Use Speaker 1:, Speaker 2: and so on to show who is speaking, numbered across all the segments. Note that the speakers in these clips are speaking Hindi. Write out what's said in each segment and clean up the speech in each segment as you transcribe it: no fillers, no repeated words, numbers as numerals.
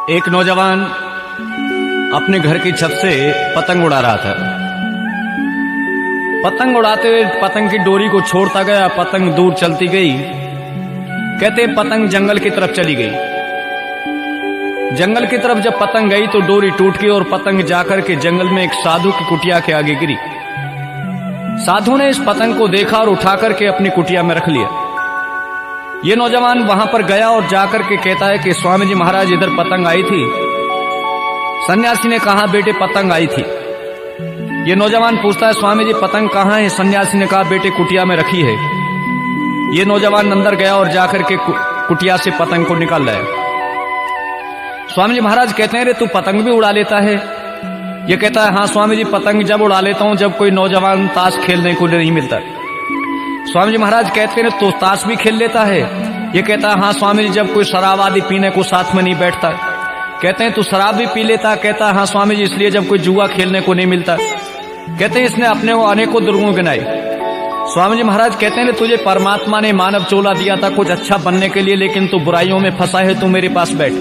Speaker 1: एक नौजवान अपने घर की छत से पतंग उड़ा रहा था। पतंग उड़ाते हुए पतंग की डोरी को छोड़ता गया, पतंग दूर चलती गई। कहते पतंग जंगल की तरफ चली गई। जंगल की तरफ जब पतंग गई तो डोरी टूट गई और पतंग जाकर के जंगल में एक साधु की कुटिया के आगे गिरी। साधु ने इस पतंग को देखा और उठाकर के अपनी कुटिया में रख लिया। ये नौजवान वहां पर गया और जाकर के कहता है कि स्वामी जी महाराज इधर पतंग आई थी। सन्यासी ने कहा बेटे पतंग आई थी। ये नौजवान पूछता है स्वामी जी पतंग कहाँ है? सन्यासी ने कहा बेटे कुटिया में रखी है। ये नौजवान अंदर गया और जाकर के कुटिया से पतंग को निकाल लाया। स्वामी जी महाराज कहते हैं रे तू पतंग भी उड़ा लेता है? ये कहता है हाँ स्वामी जी पतंग जब उड़ा लेता हूं जब कोई नौजवान ताश खेलने को नहीं मिलता। स्वामी जी महाराज कहते हैं तो ताश भी खेल लेता है? ये कहता है हाँ स्वामी जी जब कोई शराब आदि पीने को साथ में नहीं बैठता। कहते हैं तू शराब भी पी लेता? कहता है हाँ स्वामी जी इसलिए जब कोई जुआ खेलने को नहीं मिलता। कहते हैं इसने अपने को अनेकों दुर्गुण गिनाए। स्वामी जी महाराज कहते हैं तुझे परमात्मा ने मानव चोला दिया था कुछ अच्छा बनने के लिए, लेकिन तू बुराइयों में फंसा है, तू मेरे पास बैठ।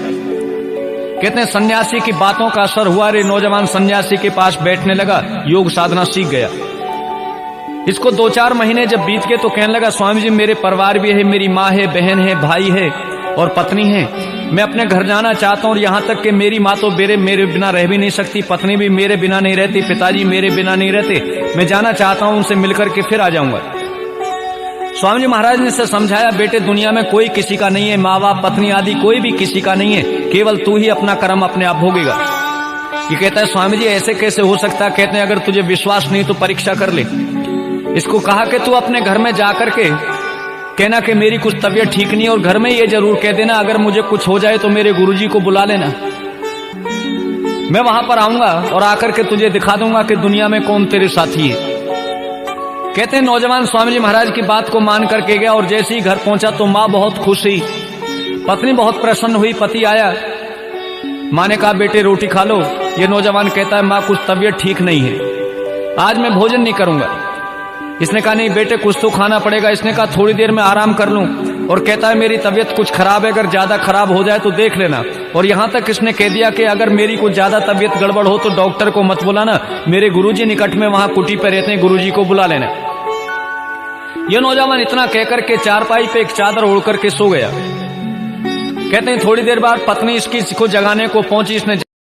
Speaker 1: कहते हैं सन्यासी की बातों का असर हुआ रे। नौजवान सन्यासी के पास बैठने लगा, योग साधना सीख गया। इसको 2-4 महीने जब बीत गए तो कहने लगा स्वामी जी मेरे परिवार भी है, मेरी माँ है, बहन है, भाई है और पत्नी है। मैं अपने घर जाना चाहता हूँ और यहाँ तक कि मेरी माँ तो मेरे बिना रह भी नहीं सकती, पत्नी भी मेरे बिना नहीं रहती, पिताजी मेरे बिना नहीं रहते। मैं जाना चाहता हूँ, उनसे मिलकर के फिर आ जाऊंगा। स्वामी जी महाराज ने इसे समझाया बेटे दुनिया में कोई किसी का नहीं है, माँ बाप पत्नी आदि कोई भी किसी का नहीं है, केवल तू ही अपना कर्म अपने आप भोगेगा। ये कहता है स्वामी जी ऐसे कैसे हो सकता? कहते हैं अगर तुझे विश्वास नहीं तो परीक्षा कर ले। इसको कहा कि तू अपने घर में जाकर के कहना कि मेरी कुछ तबीयत ठीक नहीं है और घर में ये जरूर कह देना अगर मुझे कुछ हो जाए तो मेरे गुरुजी को बुला लेना। मैं वहां पर आऊंगा और आकर के तुझे दिखा दूंगा कि दुनिया में कौन तेरे साथी है। कहते हैं नौजवान स्वामी जी महाराज की बात को मान करके गया और जैसे ही घर पहुंचा तो माँ बहुत खुश हुई, पत्नी बहुत प्रसन्न हुई। पति आया, माँ ने कहा बेटे रोटी खा लो। ये नौजवान कहता है माँ कुछ तबीयत ठीक नहीं है, आज मैं भोजन नहीं करूंगा। इसने कहा नहीं बेटे कुछ तो खाना पड़ेगा। इसने कहा थोड़ी देर में आराम कर लूं। और कहता है मेरी तबीयत कुछ खराब है, अगर ज्यादा खराब हो जाए तो देख लेना। और यहां तक इसने कह दिया कि अगर मेरी कुछ ज्यादा तबीयत गड़बड़ हो तो डॉक्टर को मत बुलाना, मेरे गुरुजी निकट में वहां कुटी पे रहते हैं, गुरुजी को बुला लेना। यह नौजवान इतना कहकर के चारपाई पे एक चादर ओढ़ करके सो गया। कहते हैं थोड़ी देर बाद पत्नी इसकी को जगाने को पहुंची। इसने